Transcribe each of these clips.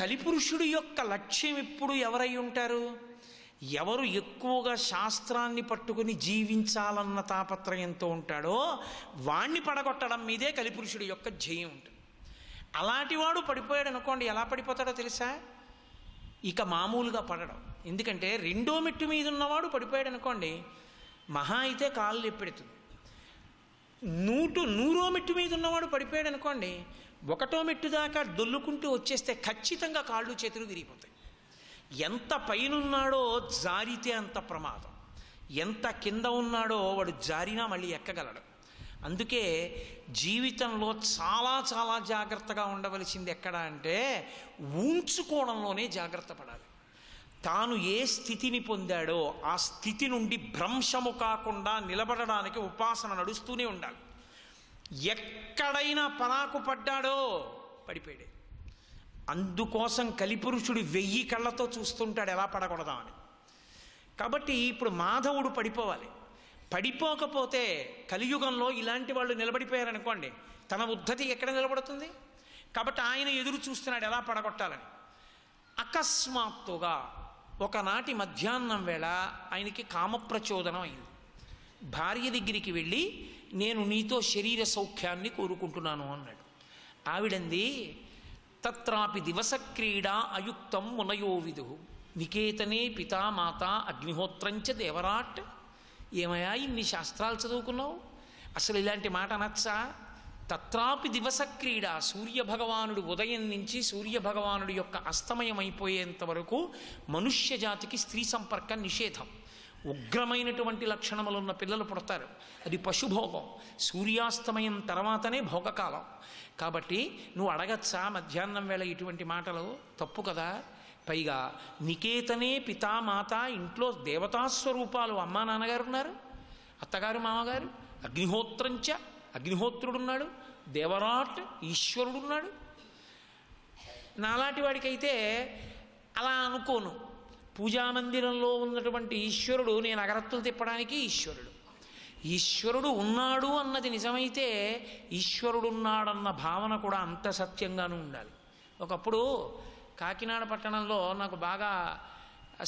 కలిపురుషుడి యొక్క లక్ష్యం ఎప్పుడు ఎవరై ఉంటారు? ఎవరు ఎక్కువగా శాస్త్రాన్ని పట్టుకుని జీవించాలన్న తాపత్రయంతో ఉంటాడో వాణ్ణి పడగొట్టడం మీదే కలిపురుషుడి యొక్క ధ్యేయం ఉంటుంది. అలాంటివాడు పడిపోయాడు అనుకోండి, ఎలా పడిపోతాడో తెలుసా? ఇక మామూలుగా పడడం. ఎందుకంటే రెండో మెట్టు మీద ఉన్నవాడు పడిపోయాడు అనుకోండి, మహా అయితే కాళ్ళు ఎప్పెడుతుంది. నూరో మెట్టు మీద ఉన్నవాడు పడిపోయాడు అనుకోండి, ఒకటో మెట్టు దాకా దొల్లుకుంటూ వచ్చేస్తే ఖచ్చితంగా కాళ్ళు చేతులు విరిగిపోతాయి. ఎంత పైనున్నాడో జారితే అంత ప్రమాదం, ఎంత కింద ఉన్నాడో వాడు జారినా మళ్ళీ ఎక్కగలడు. అందుకే జీవితంలో చాలా చాలా జాగ్రత్తగా ఉండవలసింది ఎక్కడ అంటే ఊంచుకోవడంలోనే జాగ్రత్త పడాలి. తాను ఏ స్థితిని పొందాడో ఆ స్థితి నుండి భ్రంశము కాకుండా నిలబడడానికి ఉపాసన నడుస్తూనే ఉండాలి. ఎక్కడైనా పరాకు పడ్డాడో పడిపోయాడు. అందుకోసం కలిపురుషుడు 1000 కళ్ళతో చూస్తుంటాడు ఎలా పడకూడదామని. కాబట్టి ఇప్పుడు మాధవుడు పడిపోవాలి. పడిపోకపోతే కలియుగంలో ఇలాంటి వాళ్ళు నిలబడిపోయారనుకోండి, తన ఉద్ధతి ఎక్కడ నిలబడుతుంది? కాబట్టి ఆయన ఎదురు చూస్తున్నాడు ఎలా పడగొట్టాలని. అకస్మాత్తుగా ఒకనాటి మధ్యాహ్నం వేళ ఆయనకి కామప్రచోదనం అయింది. భార్య దగ్గరికి వెళ్ళి, నేను నీతో శరీర సౌఖ్యాన్ని కోరుకుంటున్నాను అన్నాడు. ఆవిడంది, తత్రాపి దివసక్రీడా అయుక్తం మునయో విదు నికేతనే పితామాత అగ్నిహోత్రంచ దేవరాట్. ఏమయ్యా ఇన్ని శాస్త్రాలు చదువుకున్నావు, అసలు ఇలాంటి మాట అనొచ్చా? తత్రాపి దివసక్రీడ, సూర్యభగవానుడు ఉదయం నుంచి సూర్యభగవానుడి యొక్క అస్తమయం అయిపోయేంత వరకు మనుష్య జాతికి స్త్రీ సంపర్కం నిషేధం. ఉగ్రమైనటువంటి లక్షణములున్న పిల్లలు పుడతారు, అది పశుభోగం. సూర్యాస్తమయం తర్వాతనే భోగకాలం. కాబట్టి నువ్వు అడగచ్చా మధ్యాహ్నం వేళ ఇటువంటి మాటలు? తప్పు కదా. పైగా నికేతనే పితామాత, ఇంట్లో దేవతాస్వరూపాలు అమ్మా నాన్నగారు ఉన్నారు, అత్తగారు మామగారు, అగ్నిహోత్రంచ అగ్నిహోత్రుడున్నాడు, దేవరాట్ ఈశ్వరుడున్నాడు. నాలాంటి వాడికైతే అలా అనుకోను. పూజామందిరంలో ఉన్నటువంటి ఈశ్వరుడు నేను అగరత్తులు తిప్పడానికి ఈశ్వరుడు. ఈశ్వరుడు ఉన్నాడు అన్నది నిజమైతే ఈశ్వరుడున్నాడన్న భావన కూడా అంత సత్యంగానూ ఉండాలి. ఒకప్పుడు కాకినాడ పట్టణంలో నాకు బాగా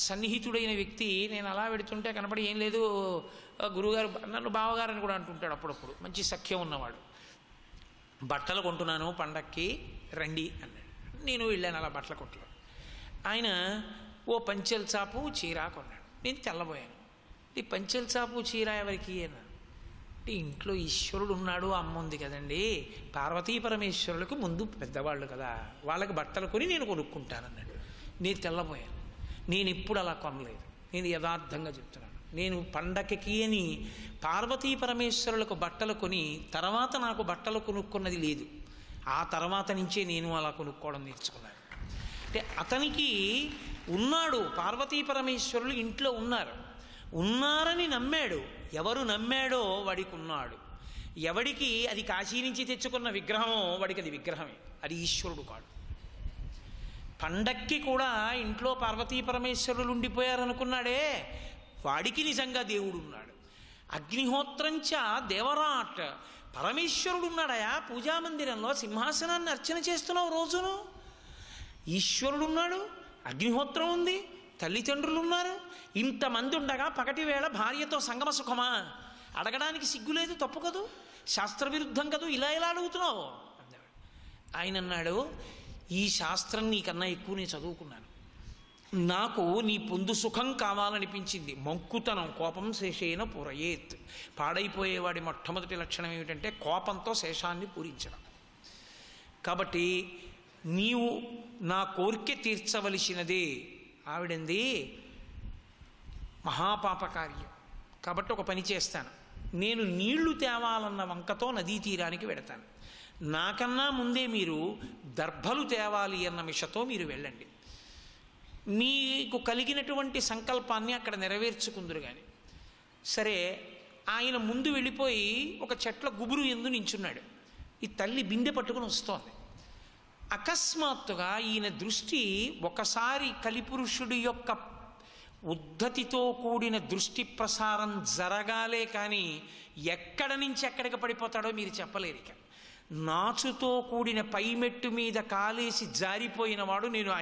సన్నిహితుడైన వ్యక్తి, నేను అలా వెడుతుంటే కనపడి, ఏం లేదు గురువుగారు, నన్ను బావగారని కూడా అంటుంటాడు అప్పుడప్పుడు, మంచి సఖ్యం ఉన్నవాడు. బట్టలు కొంటున్నాను పండక్కి రండి అన్నాడు. నేను వెళ్ళాను అలా బట్టల కొట్లో. ఆయన ఓ పంచెల చాపు చీర కొన్నాడు. నేను తెల్లబోయాను. ఈ పంచెల చాపు చీర ఎవరికి అన్నాడు. అంటే ఇంట్లో ఈశ్వరుడు ఉన్నాడు, అమ్మ ఉంది కదండి, పార్వతీ పరమేశ్వరులకు ముందు పెద్దవాళ్ళు కదా, వాళ్ళకి బట్టలు కొని నేను కొనుక్కుంటానన్నాడు. నేను తెల్లబోయాను. నేను ఇప్పుడు అలా కొనలేదు, నేను యథార్థంగా చెప్తున్నాను. నేను పండగకి అని పార్వతీ పరమేశ్వరులకు బట్టలు కొని తర్వాత నాకు బట్టలు కొనుక్కున్నది లేదు. ఆ తర్వాత నుంచే నేను అలా కొనుక్కోవడం నేర్చుకున్నాను. అంటే అతనికి ఉన్నాడు, పార్వతీ పరమేశ్వరులు ఇంట్లో ఉన్నారని నమ్మాడు. ఎవరు నమ్మాడో వాడికి ఉన్నాడు. ఎవడికి అది కాశీ నుంచి తెచ్చుకున్న విగ్రహమో వాడికి అది విగ్రహమే, అది ఈశ్వరుడు కాడు. పండక్కి కూడా ఇంట్లో పార్వతీ పరమేశ్వరులు ఉండిపోయారనుకున్నాడే, వాడికి నిజంగా దేవుడు ఉన్నాడు. అగ్నిహోత్రంచ దేవరాట్, పరమేశ్వరుడు ఉన్నాడయా. పూజామందిరంలో సింహాసనాన్ని అర్చన చేస్తున్నావు రోజును, ఈశ్వరుడున్నాడు, అగ్నిహోత్రం ఉంది, తల్లిదండ్రులు ఉన్నారు. ఇంతమంది ఉండగా పగటి వేళ భార్యతో సంగమ సుఖమా? అడగడానికి సిగ్గులేదు, తప్పు కదూ, శాస్త్రవిరుద్ధం కదూ, ఇలా ఎలా అడుగుతున్నావు అన్నాడు. ఆయన అన్నాడు, ఈ శాస్త్రం నీకన్నా ఎక్కువ నేను చదువుకున్నాను, నాకు నీ పొందు సుఖం కావాలనిపించింది. మంకుతనం కోపం శేషేన పూరయేత్. పాడైపోయేవాడి మొట్టమొదటి లక్షణం ఏమిటంటే కోపంతో శేషాన్ని పూరించడం. కాబట్టి నీవు నా కోరిక తీర్చవలసినదే. ఆవిడంది, మహాపాపకార్యం కాబట్టి ఒక పని చేస్తాను, నేను నీళ్లు తేవాలన్న వంకతో నదీ తీరానికి వెడతాను, నాకన్నా ముందే మీరు దర్భలు తేవాలి అన్న మిషతో మీరు వెళ్ళండి. మీకు కలిగినటువంటి సంకల్పాన్ని అక్కడ నెరవేర్చుకుందురు కానీ. సరే, ఆయన ముందు వెళ్ళిపోయి ఒక చెట్ల గుబురు ఎందు నించున్నాడు. ఈ తల్లి బిందె పట్టుకుని వస్తోంది. అకస్మాత్తుగా ఈయన దృష్టి ఒకసారి కలిపురుషుడి యొక్క ఉద్ధతితో కూడిన దృష్టి ప్రసారం జరగాలే కానీ ఎక్కడి నుంచి ఎక్కడికి పడిపోతాడో మీరు చెప్పలేరు. ఇక నాచుతో కూడిన పై మెట్టు మీద కాలేసి జారిపోయిన వాడు నేను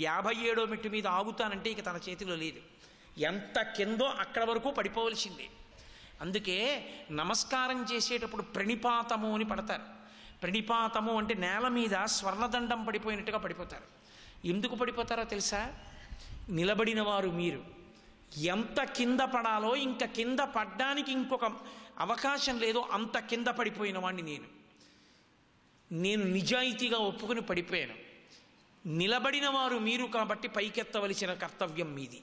57వ మెట్టు మీద ఆగుతానంటే ఇక తన చేతిలో లేదు. ఎంత కిందో అక్కడ వరకు పడిపోవలసిందే. అందుకే నమస్కారం చేసేటప్పుడు ప్రణిపాతము అని పడతారు. ప్రణిపాతము అంటే నేల మీద స్వర్ణదండం పడిపోయినట్టుగా పడిపోతారు. ఎందుకు పడిపోతారో తెలుసా? నిలబడిన వారు మీరు. ఎంత కింద పడాలో, ఇంకా కింద పడ్డానికి ఇంకొక అవకాశం లేదో అంత కింద పడిపోయిన వాడిని నేను నిజాయితీగా ఒప్పుకుని పడిపోయాను. నిలబడిన వారు మీరు కాబట్టి పైకెత్తవలసిన కర్తవ్యం మీది.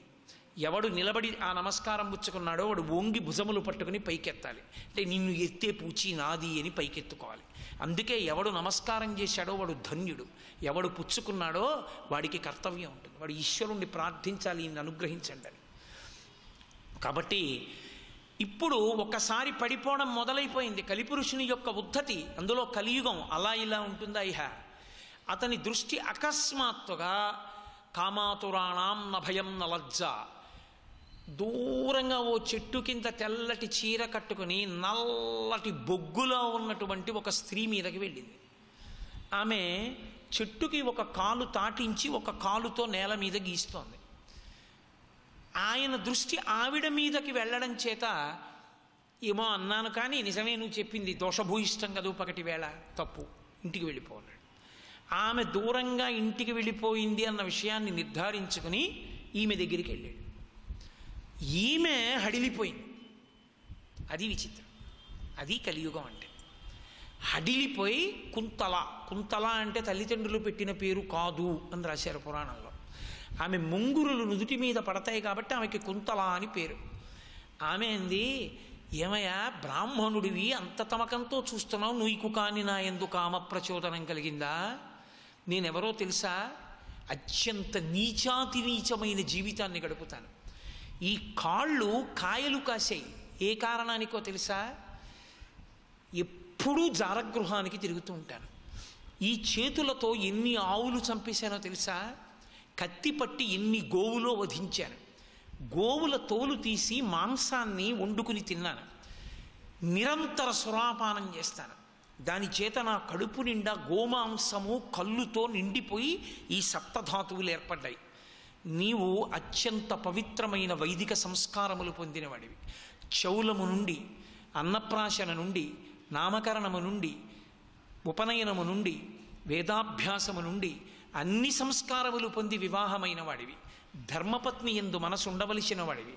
ఎవడు నిలబడి ఆ నమస్కారం పుచ్చుకున్నాడో వాడు వంగి భుజములు పట్టుకుని పైకెత్తాలి. అంటే నిన్ను ఎత్తే పూచి నాది అని పైకెత్తుకోవాలి. అందుకే ఎవడు నమస్కారం చేశాడో వాడు ధన్యుడు, ఎవడు పుచ్చుకున్నాడో వాడికి కర్తవ్యం ఉంటుంది. వాడు ఈశ్వరుణ్ణి ప్రార్థించాలి, ఈయన్ని అనుగ్రహించండి అని. కాబట్టి ఇప్పుడు ఒకసారి పడిపోవడం మొదలైపోయింది. కలిపురుషుని యొక్క ఉద్ధతి, అందులో కలియుగం అలా ఇలా ఉంటుందా? ఇహ అతని దృష్టి అకస్మాత్తుగా కామాతురాణం నభయం నలజ్జ, దూరంగా ఓ చెట్టు కింద తెల్లటి చీర కట్టుకుని నల్లటి బొగ్గులో ఉన్నటువంటి ఒక స్త్రీ మీదకి వెళ్ళింది. ఆమె చెట్టుకి ఒక కాలు తాటించి ఒక కాలుతో నేల మీద గీస్తోంది. ఆయన దృష్టి ఆవిడ మీదకి వెళ్ళడం చేత ఏమో అన్నాను కానీ నిజమే నువ్వు చెప్పింది, దోషభూయిష్టం కదూ పగటి వేళ, తప్పు, ఇంటికి వెళ్ళిపోన్నాడు. ఆమె దూరంగా ఇంటికి వెళ్ళిపోయింది అన్న విషయాన్ని నిర్ధారించుకుని ఈమె దగ్గరికి వెళ్ళాడు. ఈమె హడిలిపోయింది. అది విచిత్రం, అది కలియుగం అంటే. హడిలిపోయి కుంతల అంటే తల్లిదండ్రులు పెట్టిన పేరు కాదు అని రాశారు పురాణంలో. ఆమె ముంగురులు నుదుటి మీద పడతాయి కాబట్టి ఆమెకి కుంతల అని పేరు. ఆమె అంది, ఏమయ్యా బ్రాహ్మణుడివి, అంత తమకంతో చూస్తున్నావు, నువ్వు కాని నా ఎందు కామ ప్రచోదనం కలిగిందా? నేనెవరో తెలుసా? అత్యంత నీచాతి నీచమైన జీవితాన్ని గడుపుతాను. ఈ కాళ్ళు కాయలు కాసాయి. ఏ కారణానికో తెలుసా? ఎప్పుడూ జారగృహానికి తిరుగుతూ ఉంటాను. ఈ చేతులతో ఎన్ని ఆవులు చంపేశానో తెలుసా? కత్తి పట్టి ఎన్ని గోవులో వధించాను. గోవుల తోలు తీసి మాంసాన్ని వండుకుని తిన్నాను. నిరంతర సురాపానం చేస్తాను. దాని చేత నా కడుపు నిండా గోమాంసము కళ్ళుతో నిండిపోయి ఈ సప్తధాతువులు ఏర్పడ్డాయి. నీవు అత్యంత పవిత్రమైన వైదిక సంస్కారములు పొందినవాడివి. చౌలము నుండి, అన్నప్రాశన నుండి, నామకరణము నుండి, ఉపనయనము నుండి, వేదాభ్యాసము నుండి అన్ని సంస్కారములు పొంది వివాహమైన వాడివి. ధర్మపత్ని యందు మనసు ఉండవలసిన వాడివి.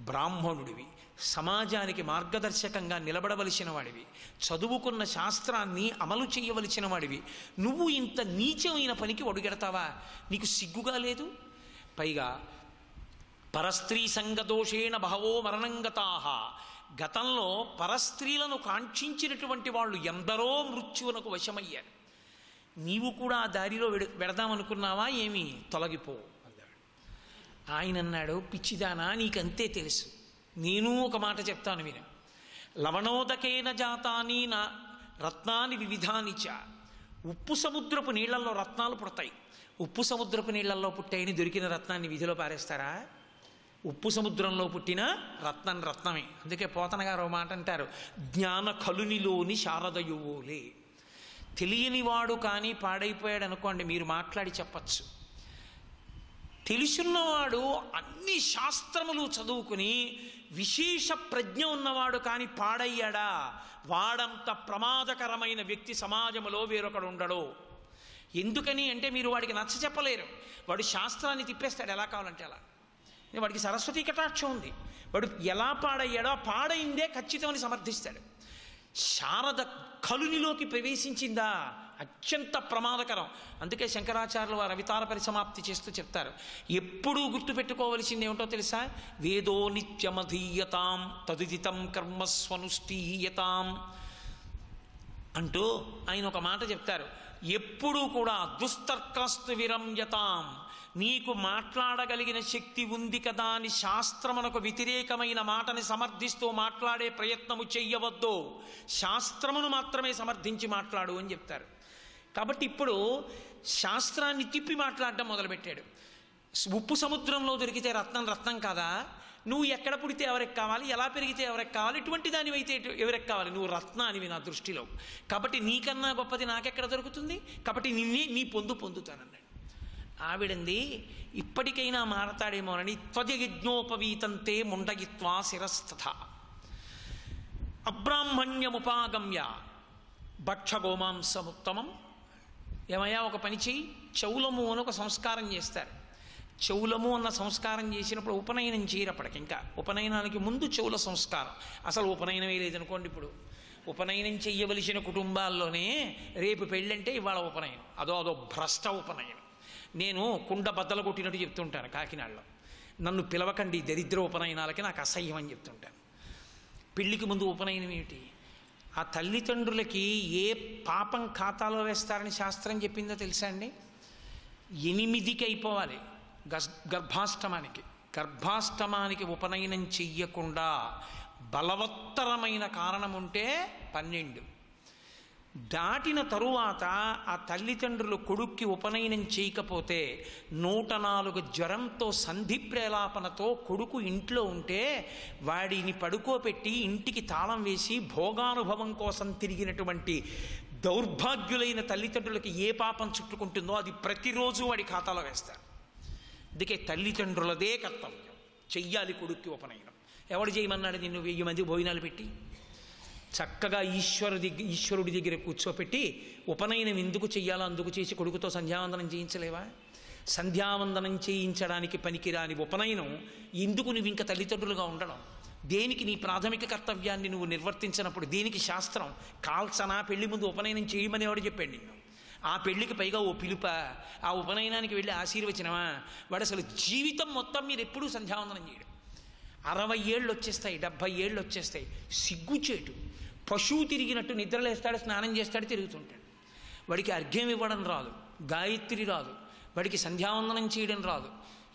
బ్రాహ్మణుడివి. సమాజానికి మార్గదర్శకంగా నిలబడవలసిన వాడివి. చదువుకున్న శాస్త్రాన్ని అమలు చేయవలసిన వాడివి. నువ్వు ఇంత నీచమైన పనికి ఒడుగెడతావా? నీకు సిగ్గుగా లేదు? పైగా పరస్త్రీ సంగదోషేణ బహవో మరణంగతాహ, గతంలో పరస్త్రీలను కాంక్షించినటువంటి వాళ్ళు ఎందరో మృత్యువునకు వశమయ్యారు. నీవు కూడా ఆ దారిలో వెడదామనుకున్నావా? ఏమి, తొలగిపో అన్నాడు. ఆయన అన్నాడు, పిచ్చిదానా, నీకంతే తెలుసు. నేను ఒక మాట చెప్తాను విను. లవణోదకేన జాతాని నా రత్నాని వివిధానిచ. ఉప్పు సముద్రపు నీళ్లలో రత్నాలు పుడతాయి. ఉప్పు సముద్రపు నీళ్లలో పుట్టాయని దొరికిన రత్నాన్ని విధిలో పారేస్తారా? ఉప్పు సముద్రంలో పుట్టిన రత్నం రత్నమే. అందుకే పోతన గారు ఒక మాట అంటారు, జ్ఞాన కలునిలోని శారదయువోలే. తెలియనివాడు కానీ పాడైపోయాడు అనుకోండి, మీరు మాట్లాడి చెప్పచ్చు. తెలుసున్నవాడు అన్ని శాస్త్రములు చదువుకుని విశేష ప్రజ్ఞ ఉన్నవాడు కానీ పాడయ్యాడా, వాడంత ప్రమాదకరమైన వ్యక్తి సమాజంలో వేరొకడు ఉండడు. ఎందుకని అంటే మీరు వాడికి నచ్చ చెప్పలేరు. వాడు శాస్త్రాన్ని తిప్పేస్తాడు ఎలా కావాలంటే అలా. వాడికి సరస్వతీ కటాక్షం ఉంది. వాడు ఎలా పాడయ్యాడో పాడైందే ఖచ్చితమని సమర్థిస్తాడు. శారద కలునిలోకి ప్రవేశించిందా, అత్యంత ప్రమాదకరం. అందుకే శంకరాచార్యులు వారు అవితార పరిసమాప్తి చేస్తూ చెప్తారు, ఎప్పుడూ గుర్తుపెట్టుకోవలసింది ఏమిటో తెలుసా? వేదో నిత్యమధీయతాం తదుదితం కర్మస్వనుష్ఠీయతాం అంటూ ఆయన ఒక మాట చెప్తారు. ఎప్పుడూ కూడా దుస్తర్కాస్తు విరంయతాం, నీకు మాట్లాడగలిగిన శక్తి ఉంది కదా అని శాస్త్రమునకు వ్యతిరేకమైన మాటని సమర్థిస్తూ మాట్లాడే ప్రయత్నము చెయ్యవద్దు, శాస్త్రమును మాత్రమే సమర్థించి మాట్లాడు అని చెప్తారు. కాబట్టి ఇప్పుడు శాస్త్రాన్ని తిప్పి మాట్లాడడం మొదలుపెట్టాడు. ఉప్పు సముద్రంలో దొరికితే రత్నం రత్నం కాదా, నువ్వు ఎక్కడ పుడితే ఎవరికి కావాలి, ఎలా పెరిగితే ఎవరికి కావాలి, ఇటువంటి దానివైతే ఎవరికి కావాలి, నువ్వు రత్నానివి నా దృష్టిలో, కాబట్టి నీకన్నా గొప్పది నాకెక్కడ దొరుకుతుంది, కాబట్టి నిన్నే నీ పొందుతానన్నాడు. ఆవిడంది ఇప్పటికైనా మారతాడేమోనని త్వజయజ్ఞోపవీతంతే ముండయిత్వా శిరస్తథ అబ్రాహ్మణ్యముపాగమ్య భక్షగోమాంసముత్తమం. ఏమయ్యా ఒక పని చెయ్యి, చౌలము అని ఒక సంస్కారం చేస్తారు. చౌలము అన్న సంస్కారం చేసినప్పుడు ఉపనయనం చేయరప్పటికి, ఇంకా ఉపనయనానికి ముందు చౌల సంస్కారం, అసలు ఉపనయనమే లేదనుకోండి. ఇప్పుడు ఉపనయనం చెయ్యవలసిన కుటుంబాల్లోనే రేపు పెళ్ళంటే ఇవాళ ఉపనయనం, అదో భ్రష్ట ఉపనయనం. నేను కుండ బద్దలు కొట్టినట్టు చెప్తుంటాను కాకినాడలో, నన్ను పిలవకండి దరిద్ర ఉపనయనాలకి, నాకు అసహ్యం అని చెప్తుంటాను. పెళ్లికి ముందు ఉపనయనం ఏమిటి? ఆ తల్లిదండ్రులకి ఏ పాపం ఖాతాలో వేస్తారని శాస్త్రం చెప్పిందో తెలుసా అండి? 8కి అయిపోవాలి గర్భాష్టమానికి ఉపనయనం చెయ్యకుండా బలవత్తరమైన కారణం ఉంటే 12 దాటిన తరువాత ఆ తల్లిదండ్రులు కొడుక్కి ఉపనయనం చేయకపోతే 104 జ్వరంతో సంధి ప్రేలాపనతో కొడుకు ఇంట్లో ఉంటే వాడిని పడుకోపెట్టి ఇంటికి తాళం వేసి భోగానుభవం కోసం తిరిగినటువంటి దౌర్భాగ్యులైన తల్లిదండ్రులకి ఏ పాపం చుట్టుకుంటుందో అది ప్రతిరోజు వాడి ఖాతాలో వేస్తారు. అందుకే తల్లిదండ్రులదే కర్తవ్యం, చెయ్యాలి కొడుక్కి ఉపనయనం. ఎవడు చేయమన్నాడు నిన్ను 1000 మంది భోజనాలు పెట్టి? చక్కగా ఈశ్వరుడి దగ్గర కూర్చోపెట్టి ఉపనయనం ఎందుకు చెయ్యాలో అందుకు చేసి కొడుకుతో సంధ్యావందనం చేయించలేవా? సంధ్యావందనం చేయించడానికి పనికిరాని ఉపనయనం ఎందుకు నువ్వు ఇంకా తల్లిదండ్రులుగా ఉండడం? దేనికి నీ ప్రాథమిక కర్తవ్యాన్ని నువ్వు నిర్వర్తించినప్పుడు దేనికి శాస్త్రం కాల్చనా? పెళ్లి ముందు ఉపనయనం చేయమనేవాడు చెప్పాడు నిన్ను. ఆ పెళ్లికి పైగా ఓ పిలుప, ఆ ఉపనయనానికి వెళ్ళి ఆశీర్వచనమా? వాడు అసలు జీవితం మొత్తం మీరు ఎప్పుడూ సంధ్యావందనం చేయడం. 60 ఏళ్ళు వచ్చేస్తాయి, 70 ఏళ్ళు వచ్చేస్తాయి, సిగ్గుచేటు. పశువు తిరిగినట్టు నిద్రలేస్తాడు, స్నానం చేస్తాడు, తిరుగుతుంటాడు. వాడికి అర్ఘ్యం ఇవ్వడం రాదు, గాయత్రి రాదు, వాడికి సంధ్యావందనం చేయడం రాదు.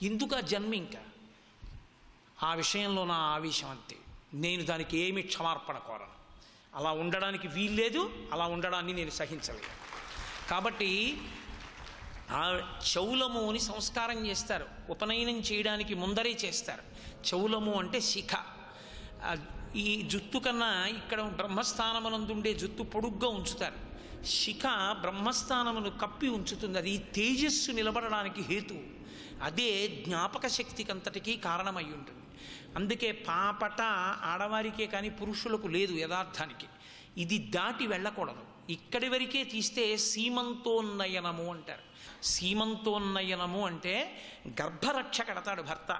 ఎందుకు ఆ జన్మ? ఇంకా ఆ విషయంలో నా ఆవేశం అంతే. నేను దానికి ఏమి క్షమార్పణ కోరను. అలా ఉండడానికి వీల్లేదు, అలా ఉండడాన్ని నేను సహించలేదు. కాబట్టి ఆ చౌలము అని సంస్కారం చేస్తారు, ఉపనయనం చేయడానికి ముందరే చేస్తారు. చౌలము అంటే శిఖ. ఈ జుత్తు కన్నా ఇక్కడ బ్రహ్మస్థానమునందుండే జుత్తు పొడుగ్గా ఉంచుతారు. శిఖ బ్రహ్మస్థానమును కప్పి ఉంచుతుంది, అది తేజస్సు నిలబడడానికి హేతువు. అదే జ్ఞాపక శక్తికంతటికీ కారణమై ఉంటుంది. అందుకే పాపట ఆడవారికే కానీ పురుషులకు లేదు యథార్థానికి. ఇది దాటి వెళ్ళకూడదు. ఇక్కడి వరకే తీస్తే సీమంతోన్నయనము అంటారు. సీమంతోన్నయనము అంటే గర్భరక్ష కడతాడు భర్త.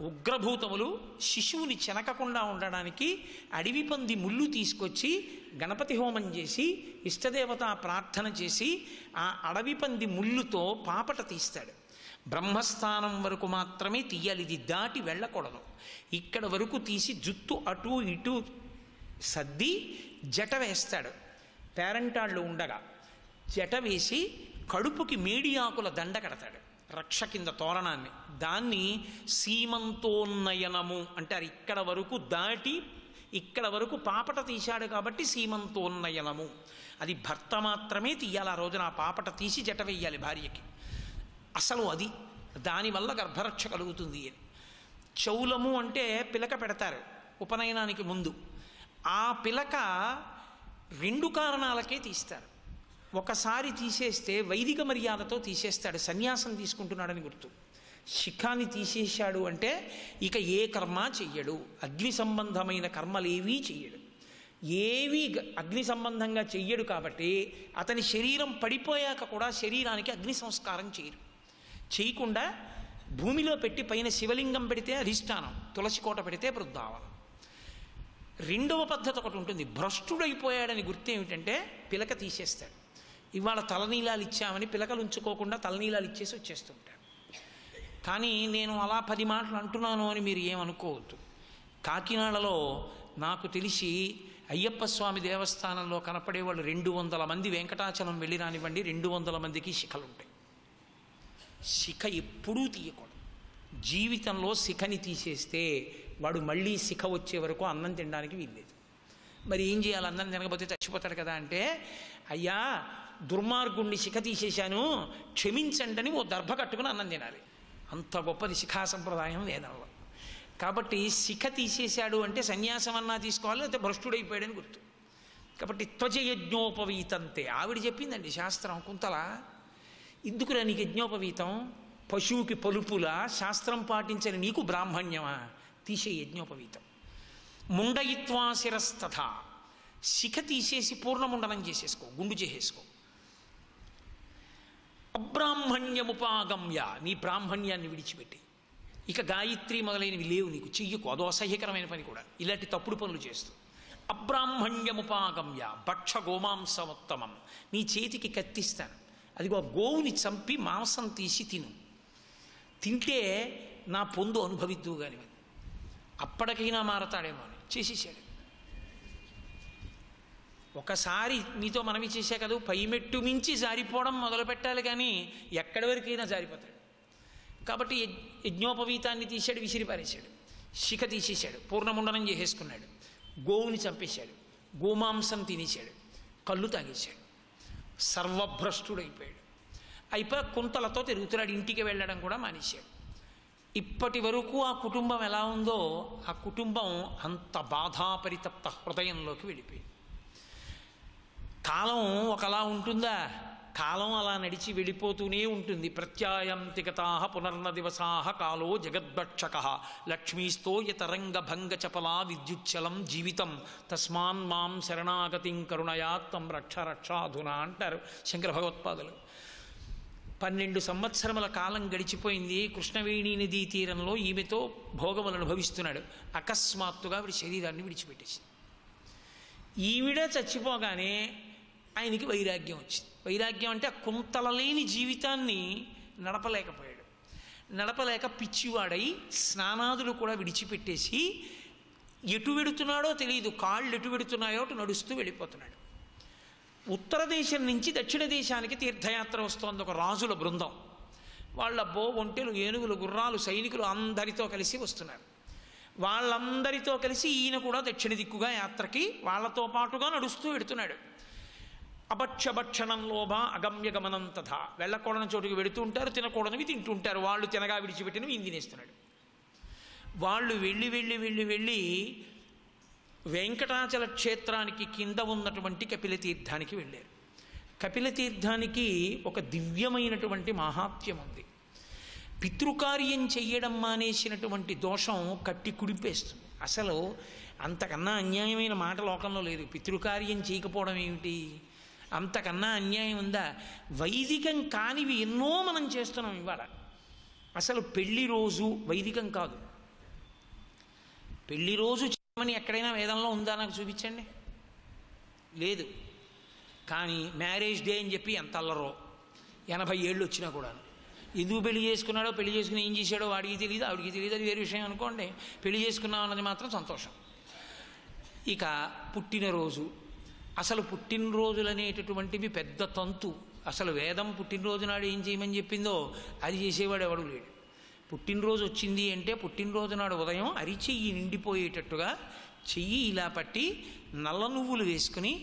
ఉగ్రభూతములు శిశువుని చెనకకుండా ఉండడానికి అడవి పంది ముళ్ళు తీసుకొచ్చి గణపతి హోమం చేసి ఇష్టదేవత ప్రార్థన చేసి ఆ అడవి పంది ముళ్ళుతో పాపట తీస్తాడు. బ్రహ్మస్థానం వరకు మాత్రమే తీయాలి, ఇది దాటి వెళ్ళకూడదు. ఇక్కడ వరకు తీసి జుత్తు అటు ఇటు సర్ది జట వేస్తాడు. పేరంటాళ్ళు ఉండగా జట వేసి కడుపుకి మేడియాకుల దండ కడతాడు, రక్ష కింద తోరణాన్ని. దాన్ని సీమంతోన్నయనము అంటారు. ఇక్కడ వరకు దాటి ఇక్కడ వరకు పాపట తీశాడు కాబట్టి సీమంతోన్నయనము. అది భర్త మాత్రమే తీయాలి. ఆ రోజున ఆ పాపట తీసి జట వేయాలి భార్యకి. అసలు అది దానివల్ల గర్భరక్ష కలుగుతుంది అని. చౌలము అంటే పిలక పెడతారు ఉపనయనానికి ముందు. ఆ పిలక 2 కారణాలకే తీస్తారు. ఒకసారి తీసేస్తే వైదిక మర్యాదతో తీసేస్తాడు, సన్యాసం తీసుకుంటున్నాడని గుర్తు. శిఖాన్ని తీసేశాడు అంటే ఇక ఏ కర్మ చెయ్యడు, అగ్ని సంబంధమైన కర్మలేవీ చెయ్యడు, ఏవీ అగ్ని సంబంధంగా చెయ్యడు. కాబట్టి అతని శరీరం పడిపోయాక కూడా శరీరానికి అగ్ని సంస్కారం చేయకుండా భూమిలో పెట్టి పైన శివలింగం పెడితే అధిష్టానం, తులసి కోట పెడితే బృందావనం. 2వ పద్ధతి ఒకటి ఉంటుంది. భ్రష్టుడైపోయాడని గుర్తు ఏమిటంటే పిలక తీసేస్తాడు. ఇవాళ తలనీలాలు ఇచ్చామని పిలకలు ఉంచుకోకుండా తలనీలాలు ఇచ్చేసి వచ్చేస్తుంటాడు. కానీ నేను అలా 10 మాటలు అంటున్నాను అని మీరు ఏమనుకోవద్దు. కాకినాడలో నాకు తెలిసి అయ్యప్ప స్వామి దేవస్థానంలో కనపడే వాళ్ళు 200 మంది వెంకటాచలం వెళ్ళి రానివ్వండి, 200 మందికి శిఖలుంటాయి. శిఖ ఎప్పుడూ తీయకూడదు. జీవితంలో శిఖని తీసేస్తే వాడు మళ్ళీ శిఖ వచ్చే వరకు అన్నం తినడానికి వీల్లేదు. మరి ఏం చేయాలి? అన్నం తినకపోతే చచ్చిపోతాడు కదా అంటే, అయ్యా దుర్మార్గుణ్ణి శిఖ తీసేశాను క్షమించండి అని ఓ దర్భ కట్టుకుని అన్నం తినాలి. అంత గొప్పది శిఖా సంప్రదాయం వేదంలో. కాబట్టి శిఖ తీసేశాడు అంటే సన్యాసం అన్నా తీసుకోవాలి, లేకపోతే భ్రష్టుడైపోయాడని గుర్తు. కాబట్టి త్వజయజ్ఞోపవీతంతే ఆవిడ చెప్పిందండి శాస్త్రం. కుంతల ఎందుకురా నీకు యజ్ఞోపవీతం? పశువుకి పలుపులా శాస్త్రం పాటించని నీకు బ్రాహ్మణ్యమా? తీసే యజ్ఞోపవీతం. ముండయిత్వా శిరస్తథ, శిఖ తీసేసి పూర్ణముండనం చేసేసుకో, గుండు చేసేసుకో. అబ్రాహ్మణ్యముపాగమ్య, నీ బ్రాహ్మణ్యాన్ని విడిచిపెట్టి ఇక గాయత్రి మొదలైనవి లేవు నీకు, చెయ్యకు, అదో అసహ్యకరమైన పని కూడా ఇలాంటి తప్పుడు పనులు చేస్తూ. అబ్రాహ్మణ్యముపాగమ్య భక్ష గోమాంసముత్తమం, నీ చేతికి కత్తిస్తాను, అదిగో గోవుని చంపి మాంసం తీసి తిను, తింటే నా పొందు అనుభవిద్దువు కాని. అప్పటికైనా మారతాడేమో అని చేసేసాడు. ఒకసారి మీతో మనవి చేసే కదా, పైమెట్టు మించి జారిపోవడం మొదలు పెట్టాలి, కానీ ఎక్కడి వరకైనా జారిపోతాడు. కాబట్టి యజ్ఞోపవీతాన్ని తీశాడు, విసిరిపారేశాడు. శిఖ తీసేశాడు, పూర్ణముండనం చేసేసుకున్నాడు, గోవుని చంపేశాడు, గోమాంసం తినేశాడు, కళ్ళు తాగేశాడు, సర్వభ్రష్టుడైపోయాడు. అయిపోయి కుంతలతో తిరుగుతున్నాడు, ఇంటికి వెళ్ళడం కూడా మానేశాడు. ఇప్పటి వరకు ఆ కుటుంబం ఎలా ఉందో ఆ కుటుంబం అంత బాధాపరితప్త హృదయంలోకి వెళ్ళిపోయింది. కాలం ఒకలా ఉంటుందా? కాలం అలా నడిచి వెళ్ళిపోతూనే ఉంటుంది. ప్రత్యాయంతిగతా పునర్న దివసా కాలో జగద్భక్షక లక్ష్మీస్తో యతరంగభంగ చపలా విద్యుచ్చలం జీవితం తస్మాన్ మాం శరణాగతిం కరుణయా త్వం రక్ష రక్షాధునా అంటారు శంకర భగవత్పాదులు. 12 సంవత్సరముల కాలం గడిచిపోయింది. కృష్ణవేణి నదీ తీరంలో ఈమెతో భోగములను అనుభవిస్తున్నాడు. అకస్మాత్తుగా ఆవిడ శరీరాన్ని విడిచిపెట్టేసింది. ఈవిడ చచ్చిపోగానే ఆయనకి వైరాగ్యం వచ్చింది. వైరాగ్యం అంటే ఆ కుంతలలేని జీవితాన్ని నడపలేకపోయాడు. నడపలేక పిచ్చివాడై స్నానాదులు కూడా విడిచిపెట్టేసి ఎటు వెడుతున్నాడో తెలియదు, కాళ్ళు ఎటు వెడుతున్నాయో అటు నడుస్తూ వెళ్ళిపోతున్నాడు. ఉత్తర దేశం నుంచి దక్షిణ దేశానికి తీర్థయాత్ర వస్తోంది ఒక రాజుల బృందం. వాళ్ళ ఒంటెలు, ఏనుగులు, గుర్రాలు, సైనికులు అందరితో కలిసి వస్తున్నారు. వాళ్ళందరితో కలిసి ఈయన కూడా దక్షిణ దిక్కుగా యాత్రకి వాళ్ళతో పాటుగా నడుస్తూ వెడుతున్నాడు. అభక్షభక్షణం లోభ అగమ్య గమనం తథా, వెళ్ళకూడని చోటుకి వెడుతూ ఉంటారు, తినకూడనివి తింటుంటారు. వాళ్ళు తినగా విడిచిపెట్టినవి ఈయన తినేస్తున్నాడు. వాళ్ళు వెళ్ళి వెళ్ళి వెళ్ళి వెళ్ళి వెంకటాచల క్షేత్రానికి కింద ఉన్నటువంటి కపిలతీర్థానికి వెళ్ళారు. కపిలతీర్థానికి ఒక దివ్యమైనటువంటి మహాత్మ్యం ఉంది. పితృకార్యం చెయ్యడం మానేసినటువంటి దోషం కట్టి కుడిపేస్తుంది. అసలు అంతకన్నా అన్యాయమైన మాట లోకంలో లేదు. పితృకార్యం చేయకపోవడం ఏమిటి? అంతకన్నా అన్యాయం ఉందా? వైదికం కానివి ఎన్నో మనం చేస్తున్నాం ఇవాళ. అసలు పెళ్లి రోజు వైదికం కాదు. పెళ్లి రోజు చేయమని ఎక్కడైనా వేదంలో ఉందా? నాకు చూపించండి. లేదు. కానీ మ్యారేజ్ డే అని చెప్పి ఎంత అల్లరో, 80 ఏళ్ళు వచ్చినా కూడా. ఎందుకు పెళ్లి చేసుకున్నాడో, పెళ్లి చేసుకుని ఏం చేశాడో వాడికి తెలియదు, ఆవిడికి తెలియదు, అది వేరే విషయం అనుకోండి. పెళ్లి చేసుకున్నాం అన్నది మాత్రం సంతోషం. ఇక పుట్టినరోజు, అసలు పుట్టినరోజులు అనేటటువంటివి పెద్ద తంతు. అసలు వేదం పుట్టినరోజు నాడు ఏం చేయమని చెప్పిందో అది చేసేవాడు ఎవడు లేడు. పుట్టినరోజు వచ్చింది అంటే పుట్టినరోజు నాడు ఉదయం అరిచెయ్యి నిండిపోయేటట్టుగా చెయ్యి ఇలా పట్టి నల్ల నువ్వులు వేసుకుని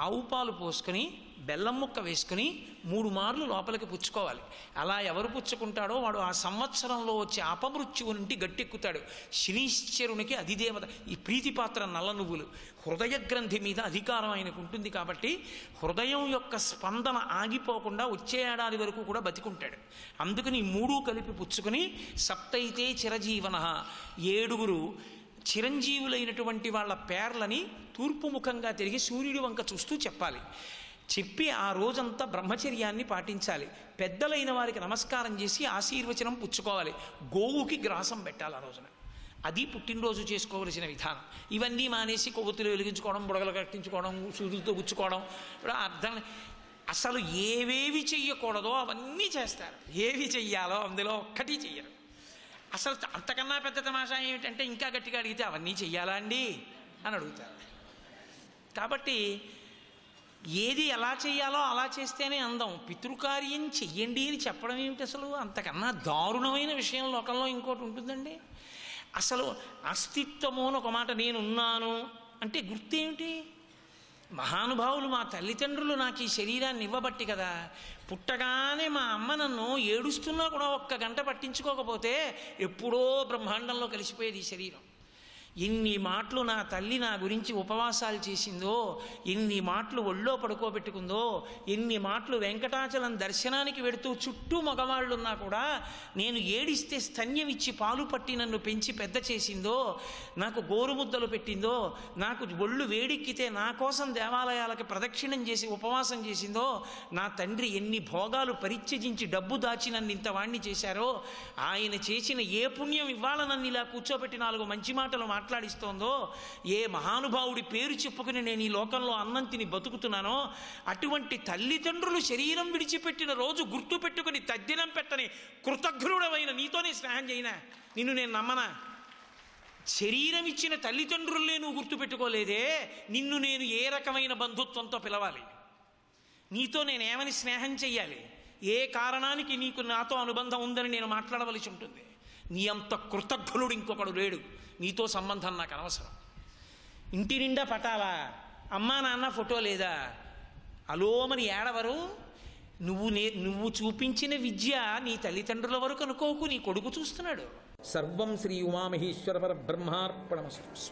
ఆవు పాలు పోసుకొని బెల్లం ముక్క వేసుకుని 3 మార్లు లోపలికి పుచ్చుకోవాలి. అలా ఎవరు పుచ్చుకుంటాడో వాడు ఆ సంవత్సరంలో వచ్చే అపమృత్యువు నుండి గట్టెక్కుతాడు. శనీశ్వరునికి అధిదేవత. ఈ ప్రీతిపాత్ర నల్ల నువ్వులు హృదయ గ్రంథి మీద అధికారం ఆయనకు ఉంటుంది కాబట్టి హృదయం యొక్క స్పందన ఆగిపోకుండా వచ్చే ఏడాది వరకు కూడా బతికుంటాడు. అందుకని 3 కలిపి పుచ్చుకొని సప్తైతే చిరజీవన 7 చిరంజీవులైనటువంటి వాళ్ళ పేర్లని తూర్పు ముఖంగా తిరిగి సూర్యుడి వంక చూస్తూ చెప్పాలి. చెప్పి ఆ రోజంతా బ్రహ్మచర్యాన్ని పాటించాలి. పెద్దలైన వారికి నమస్కారం చేసి ఆశీర్వచనం పుచ్చుకోవాలి. గోవుకి గ్రాసం పెట్టాలి ఆ రోజున. అది పుట్టినరోజు చేసుకోవలసిన విధానం. ఇవన్నీ మానేసి కొవ్వొత్తులు వెలిగించుకోవడం, బుడగలు కట్టించుకోవడం, సూదులతో గుచ్చుకోవడం, ఇప్పుడు అర్థం. అసలు ఏవేవి చెయ్యకూడదో అవన్నీ చేస్తారు, ఏవి చెయ్యాలో అందులో ఒక్కటి చెయ్యరు. అసలు అంతకన్నా పెద్ద తమాషా ఏమిటంటే ఇంకా గట్టిగా అడిగితే అవన్నీ చెయ్యాలా అండి అని అడుగుతారు. కాబట్టి ఏది ఎలా చేయాలో అలా చేస్తేనే అందం. పితృకార్యం చెయ్యండి అని చెప్పడం ఏమిటి అసలు? అంతకన్నా దారుణమైన విషయం లోకంలో ఇంకోటి ఉంటుందండి. అసలు అస్తిత్వము అని ఒక మాట, నేనున్నాను అంటే గుర్తేమిటి? మహానుభావులు మా తల్లిదండ్రులు నాకు ఈ శరీరాన్ని ఇవ్వబట్టి కదా. పుట్టగానే మా అమ్మ నన్ను ఏడుస్తున్నా కూడా ఒక్క గంట పట్టించుకోకపోతే ఎప్పుడో బ్రహ్మాండంలో కలిసిపోయేది ఈ శరీరం. ఎన్ని మాటలు నా తల్లి నా గురించి ఉపవాసాలు చేసిందో, ఎన్ని మాటలు ఒళ్ళో పడుకోబెట్టుకుందో, ఎన్ని మాటలు వెంకటాచలం దర్శనానికి వెడుతూ చుట్టూ మగవాళ్ళు ఉన్నా కూడా నేను ఏడిస్తే స్తన్యం ఇచ్చి పాలు పట్టి నన్ను పెంచి పెద్ద చేసిందో, నాకు గోరుముద్దలు పెట్టిందో, నాకు ఒళ్ళు వేడెక్కితే నా కోసం దేవాలయాలకి ప్రదక్షిణం చేసి ఉపవాసం చేసిందో, నా తండ్రి ఎన్ని భోగాలు పరిత్యజించి డబ్బు దాచి నన్ను ఇంత వాణ్ణి చేశారో, ఆయన చేసిన ఏ పుణ్యం ఇవాళ నన్ను ఇలా కూర్చోబెట్టి 4 మంచి మాటలు మాట్లాడిస్తోందో, ఏ మహానుభావుడి పేరు చెప్పుకుని నేను ఈ లోకంలో అన్నం తిని బతుకుతున్నానో, అటువంటి తల్లిదండ్రులు శరీరం విడిచిపెట్టిన రోజు గుర్తు పెట్టుకుని తద్దినం పెట్టని కృతజ్ఞుడమైన నీతోనే స్నేహం చేయనా? నిన్ను నేను నమ్మనా? శరీరం ఇచ్చిన తల్లిదండ్రులే నువ్వు గుర్తుపెట్టుకోలేదే, నిన్ను నేను ఏ రకమైన బంధుత్వంతో పిలవాలి? నీతో నేనేమని స్నేహం చెయ్యాలి? ఏ కారణానికి నీకు నాతో అనుబంధం ఉందని నేను మాట్లాడవలసి ఉంటుంది? నీ అంత కృతజ్ఞుడు ఇంకొకడు లేడు. నీతో సంబంధం నాకు అనవసరం. ఇంటి నిండా పటాలా, అమ్మా నాన్న ఫోటో లేదా, అలోమని ఏడవరు. నువ్వు చూపించిన విద్య నీ తల్లిదండ్రుల వరకు అనుకోకు, నీ కొడుకు చూస్తున్నాడు. సర్వం శ్రీ ఉమామహేశ్వర పరబ్రహ్మార్పణమస్తు.